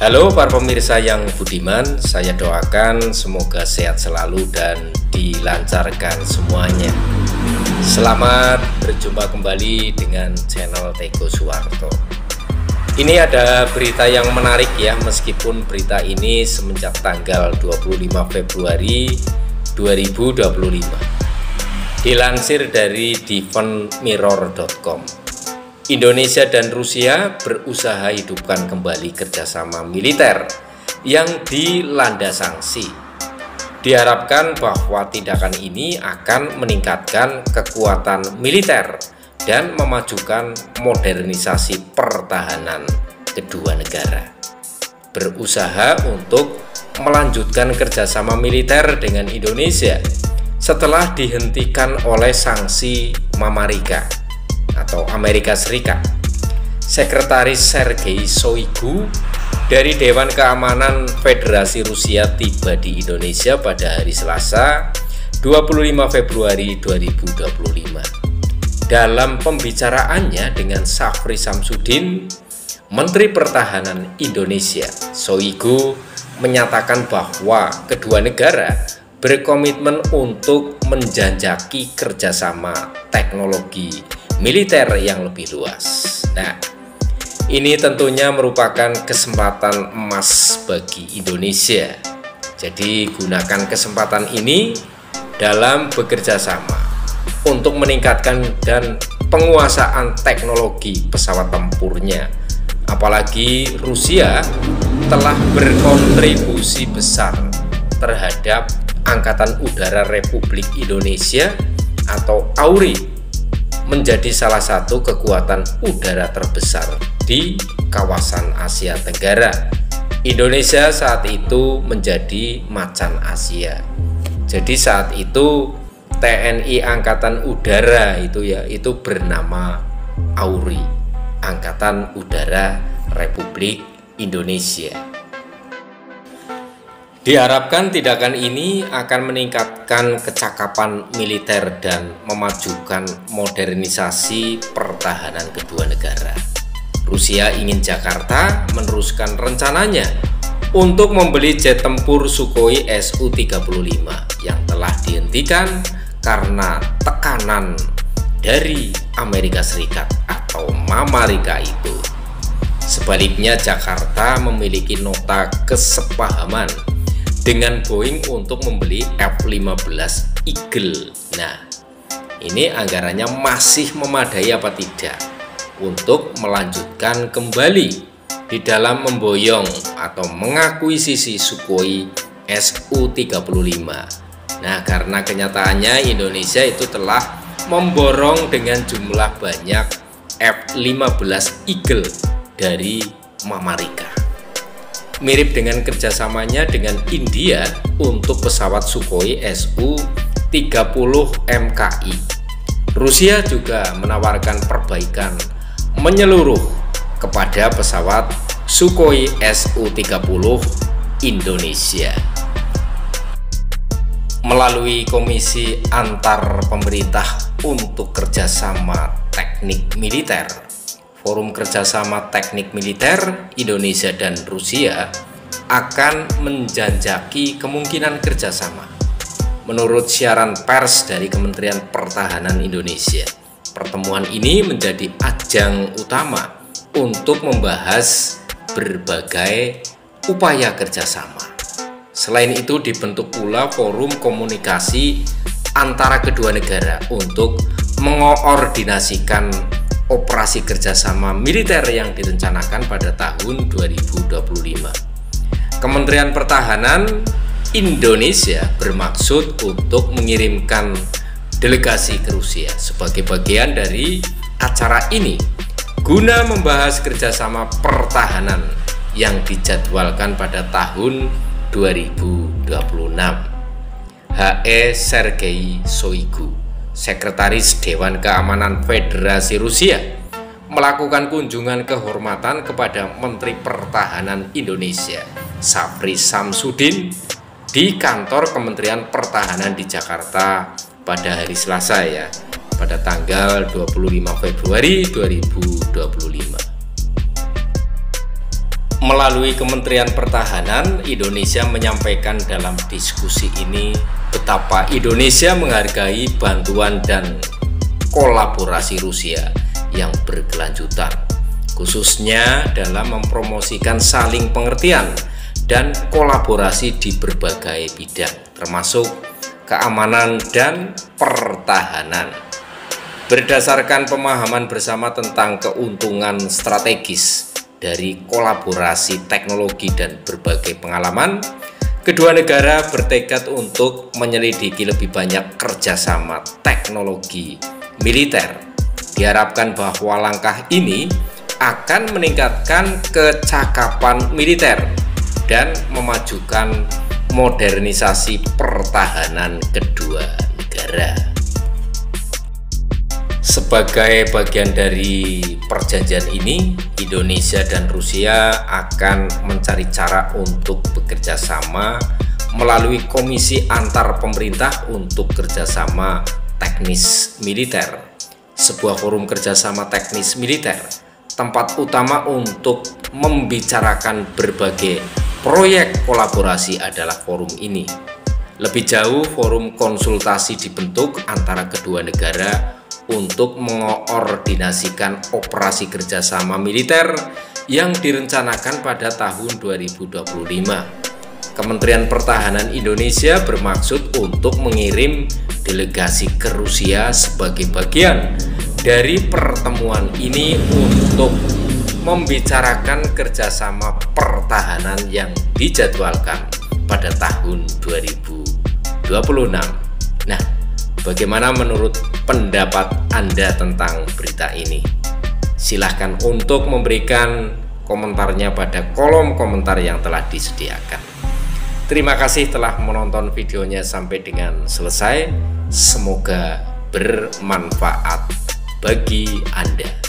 Halo para pemirsa yang budiman, saya doakan semoga sehat selalu dan dilancarkan semuanya. Selamat berjumpa kembali dengan channel Tego Suwarto. Ini ada berita yang menarik ya, meskipun berita ini semenjak tanggal 25 Februari 2025. Dilansir dari defensemirror.com. Indonesia dan Rusia berusaha hidupkan kembali kerjasama militer yang dilanda sanksi. Diharapkan bahwa tindakan ini akan meningkatkan kekuatan militer dan memajukan modernisasi pertahanan kedua negara. Berusaha untuk melanjutkan kerjasama militer dengan Indonesia setelah dihentikan oleh sanksi Mamarika atau Amerika Serikat. Sekretaris Sergei Shoigu dari Dewan Keamanan Federasi Rusia tiba di Indonesia pada hari Selasa 25 Februari 2025. Dalam pembicaraannya dengan Safri Samsudin, Menteri Pertahanan Indonesia, Shoigu menyatakan bahwa kedua negara berkomitmen untuk menjajaki kerjasama teknologi militer yang lebih luas. Nah, ini tentunya merupakan kesempatan emas bagi Indonesia. Jadi gunakan kesempatan ini dalam bekerja sama untuk meningkatkan dan penguasaan teknologi pesawat tempurnya. Apalagi Rusia telah berkontribusi besar terhadap Angkatan Udara Republik Indonesia atau AURI, menjadi salah satu kekuatan udara terbesar di kawasan Asia Tenggara. Indonesia saat itu menjadi macan Asia. Jadi saat itu TNI Angkatan Udara itu bernama AURI, Angkatan Udara Republik Indonesia. Diharapkan tindakan ini akan meningkatkan kecakapan militer dan memajukan modernisasi pertahanan kedua negara. Rusia ingin Jakarta meneruskan rencananya untuk membeli jet tempur Sukhoi Su-35 yang telah dihentikan karena tekanan dari Amerika Serikat atau Mamarika itu. Sebaliknya, Jakarta memiliki nota kesepahaman dengan Boeing untuk membeli F-15 Eagle. Nah, ini anggarannya masih memadai apa tidak untuk melanjutkan kembali di dalam memboyong atau mengakuisisi Sukhoi Su-35. Nah, karena kenyataannya Indonesia itu telah memborong dengan jumlah banyak F-15 Eagle dari Mamarika. Mirip dengan kerjasamanya dengan India untuk pesawat Sukhoi Su-30 MKI. Rusia juga menawarkan perbaikan menyeluruh kepada pesawat Sukhoi Su-30 Indonesia. Melalui Komisi Antar Pemerintah untuk Kerjasama Teknik Militer, Forum Kerjasama Teknik Militer Indonesia dan Rusia akan menjajaki kemungkinan kerjasama. Menurut siaran pers dari Kementerian Pertahanan Indonesia, pertemuan ini menjadi ajang utama untuk membahas berbagai upaya kerjasama. Selain itu, dibentuk pula forum komunikasi antara kedua negara untuk mengoordinasikan operasi kerjasama militer yang direncanakan pada tahun 2025. Kementerian Pertahanan Indonesia bermaksud untuk mengirimkan delegasi ke Rusia sebagai bagian dari acara ini guna membahas kerjasama pertahanan yang dijadwalkan pada tahun 2026. H.E. Sergei Shoigu, Sekretaris Dewan Keamanan Federasi Rusia, melakukan kunjungan kehormatan kepada Menteri Pertahanan Indonesia, Safri Samsudin, di kantor Kementerian Pertahanan di Jakarta pada hari Selasa ya, pada tanggal 25 Februari 2025. Melalui Kementerian Pertahanan, Indonesia menyampaikan dalam diskusi ini betapa Indonesia menghargai bantuan dan kolaborasi Rusia yang berkelanjutan, khususnya dalam mempromosikan saling pengertian dan kolaborasi di berbagai bidang, termasuk keamanan dan pertahanan. Berdasarkan pemahaman bersama tentang keuntungan strategis dari kolaborasi teknologi dan berbagai pengalaman, kedua negara bertekad untuk menyelidiki lebih banyak kerjasama teknologi militer. Diharapkan bahwa langkah ini akan meningkatkan kecakapan militer dan memajukan modernisasi pertahanan kedua negara. Sebagai bagian dari perjanjian ini, Indonesia dan Rusia akan mencari cara untuk bekerja sama melalui Komisi Antar Pemerintah untuk Kerjasama Teknis Militer, sebuah forum kerjasama teknis militer, tempat utama untuk membicarakan berbagai proyek kolaborasi adalah forum ini. Lebih jauh, forum konsultasi dibentuk antara kedua negara untuk mengoordinasikan operasi kerjasama militer yang direncanakan pada tahun 2025. Kementerian Pertahanan Indonesia bermaksud untuk mengirim delegasi ke Rusia sebagai bagian dari pertemuan ini untuk membicarakan kerjasama pertahanan yang dijadwalkan pada tahun 2026. Nah, bagaimana menurut pendapat Anda tentang berita ini? Silahkan untuk memberikan komentarnya pada kolom komentar yang telah disediakan. Terima kasih telah menonton videonya sampai dengan selesai. Semoga bermanfaat bagi Anda.